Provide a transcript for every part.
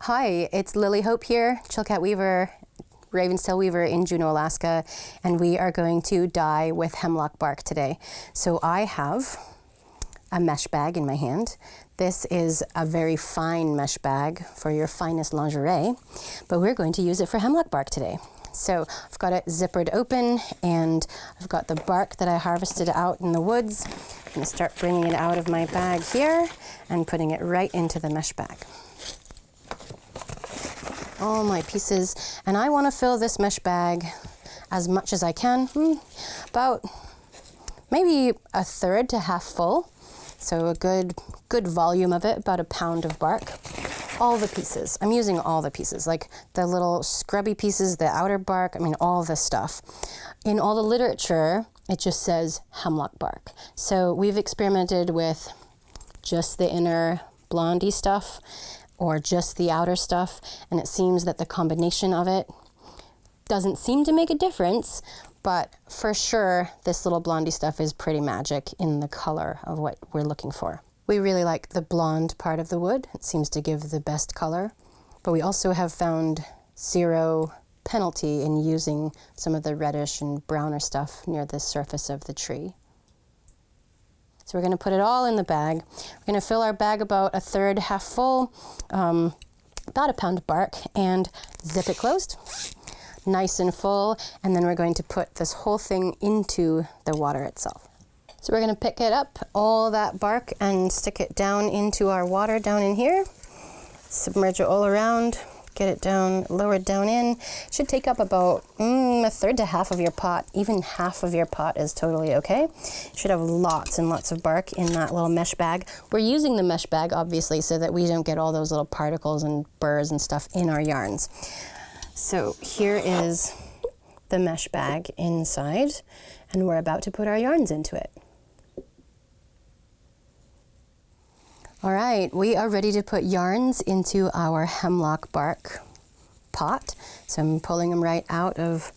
Hi, it's Lily Hope here, Chilkat weaver, Ravenstail weaver in Juneau, Alaska, and we are going to dye with hemlock bark today. So I have a mesh bag in my hand. This is a very fine mesh bag for your finest lingerie, but we're going to use it for hemlock bark today. So I've got it zippered open and I've got the bark that I harvested out in the woods. I'm going to start bringing it out of my bag here and putting it right into the mesh bag. All my pieces, and I want to fill this mesh bag as much as I can, about maybe a third to half full, so a good volume of it, about a pound of bark. All the pieces, I'm using all the pieces, like the little scrubby pieces, the outer bark, I mean all this stuff. In all the literature, it just says hemlock bark. So we've experimented with just the inner blondie stuff, or just the outer stuff, and it seems that the combination of it doesn't seem to make a difference, but for sure this little blondie stuff is pretty magic in the color of what we're looking for. We really like the blonde part of the wood. It seems to give the best color, but we also have found zero penalty in using some of the reddish and browner stuff near the surface of the tree. So we're going to put it all in the bag. We're going to fill our bag about a third, half full, about a pound of bark, and zip it closed, nice and full, and then we're going to put this whole thing into the water itself. So we're going to pick it up, all that bark, and stick it down into our water down in here, submerge it all around, get it down, lowered down in. Should take up about a third to half of your pot. Even half of your pot is totally okay. Should have lots and lots of bark in that little mesh bag. We're using the mesh bag obviously so that we don't get all those little particles and burrs and stuff in our yarns. So here is the mesh bag inside, and we're about to put our yarns into it. All right, we are ready to put yarns into our hemlock bark pot. So I'm pulling them right out of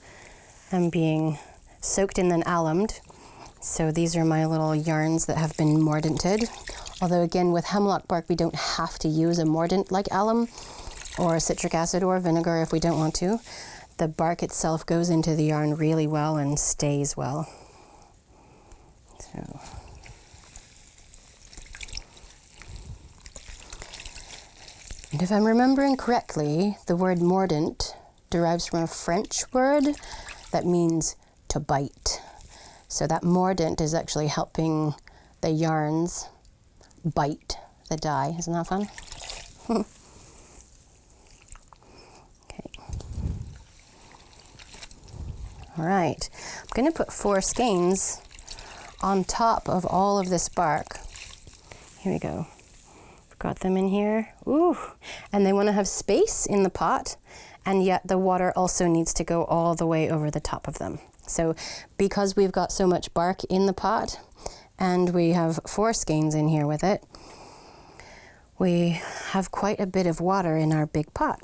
them being soaked and then allumed. So these are my little yarns that have been mordanted. Although again, with hemlock bark, we don't have to use a mordant like alum or citric acid or vinegar if we don't want to. The bark itself goes into the yarn really well and stays well. So. And if I'm remembering correctly, the word mordant derives from a French word that means to bite. So that mordant is actually helping the yarns bite the dye. Isn't that fun? Okay. All right. I'm going to put 4 skeins on top of all of this bark. Here we go. Got them in here. Ooh, and they want to have space in the pot, and yet the water also needs to go all the way over the top of them. So because we've got so much bark in the pot and we have 4 skeins in here with it, we have quite a bit of water in our big pot.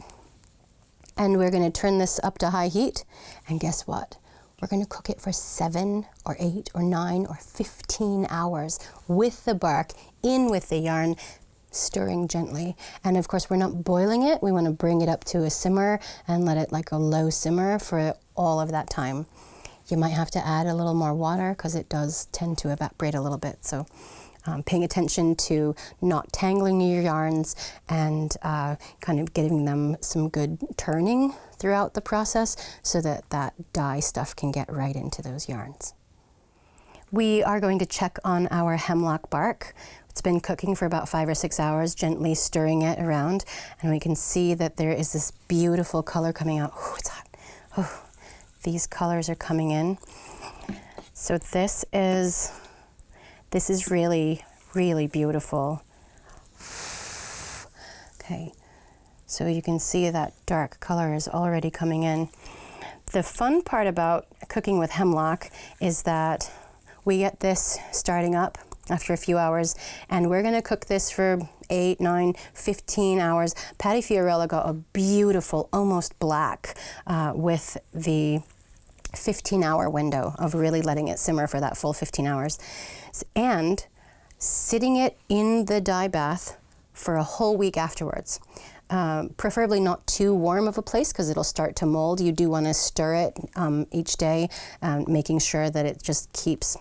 And we're going to turn this up to high heat, and guess what? We're going to cook it for 7 or 8 or 9 or 15 hours with the bark in with the yarn, stirring gently. And of course, we're not boiling it. We want to bring it up to a simmer and let it like a low simmer for all of that time. You might have to add a little more water because it does tend to evaporate a little bit. So paying attention to not tangling your yarns and kind of getting them some good turning throughout the process so that that dye stuff can get right into those yarns. We are going to check on our hemlock bark. It's been cooking for about 5 or 6 hours, gently stirring it around, and we can see that there is this beautiful color coming out. Oh, it's hot. Oh, these colors are coming in. So this is really, really beautiful. Okay, so you can see that dark color is already coming in. The fun part about cooking with hemlock is that we get this starting up after a few hours, and we're going to cook this for 8, 9, 15 hours. Patty Fiorella got a beautiful, almost black, with the 15-hour window of really letting it simmer for that full 15 hours. And sitting it in the dye bath for a whole week afterwards. preferably not too warm of a place because it'll start to mold. You do want to stir it each day, making sure that it just keeps,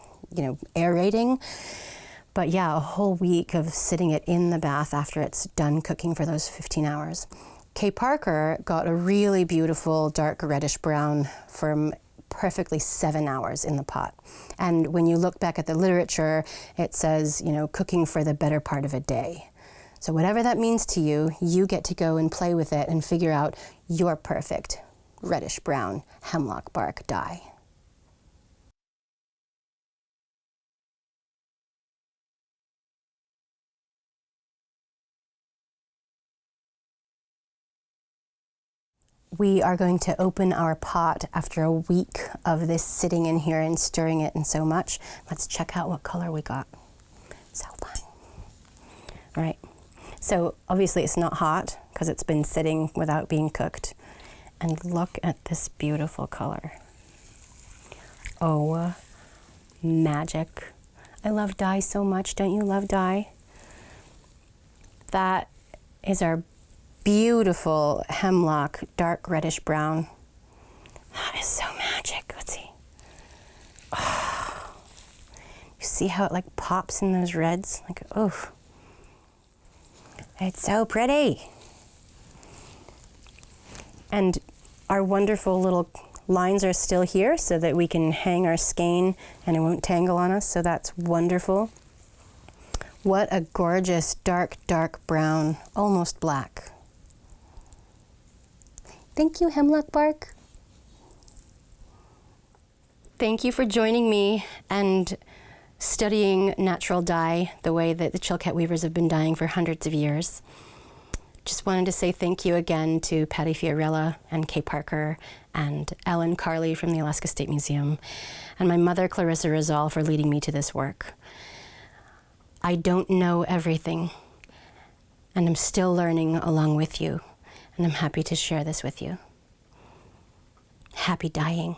aerating. But yeah, a whole week of sitting it in the bath after it's done cooking for those 15 hours. Kay Parker got a really beautiful dark reddish brown from perfectly 7 hours in the pot. And when you look back at the literature, it says, cooking for the better part of a day. So whatever that means to you, you get to go and play with it and figure out your perfect reddish brown hemlock bark dye. We are going to open our pot after a week of this sitting in here and stirring it and so much. Let's check out what color we got. So fun. All right. So obviously it's not hot because it's been sitting without being cooked. And look at this beautiful color. Oh, magic. I love dye so much. Don't you love dye? That is our beautiful hemlock, dark reddish brown. That is so magic. Let's see. Oh, you see how it like pops in those reds? Like, oh, it's so pretty. And our wonderful little lines are still here so that we can hang our skein and it won't tangle on us, so that's wonderful. What a gorgeous dark, dark brown, almost black. Thank you, hemlock bark. Thank you for joining me and studying natural dye the way that the Chilkat weavers have been dyeing for hundreds of years. Just wanted to say thank you again to Patty Fiorella and Kay Parker and Ellen Carley from the Alaska State Museum and my mother Clarissa Rizal for leading me to this work. I don't know everything, and I'm still learning along with you, and I'm happy to share this with you. Happy dyeing.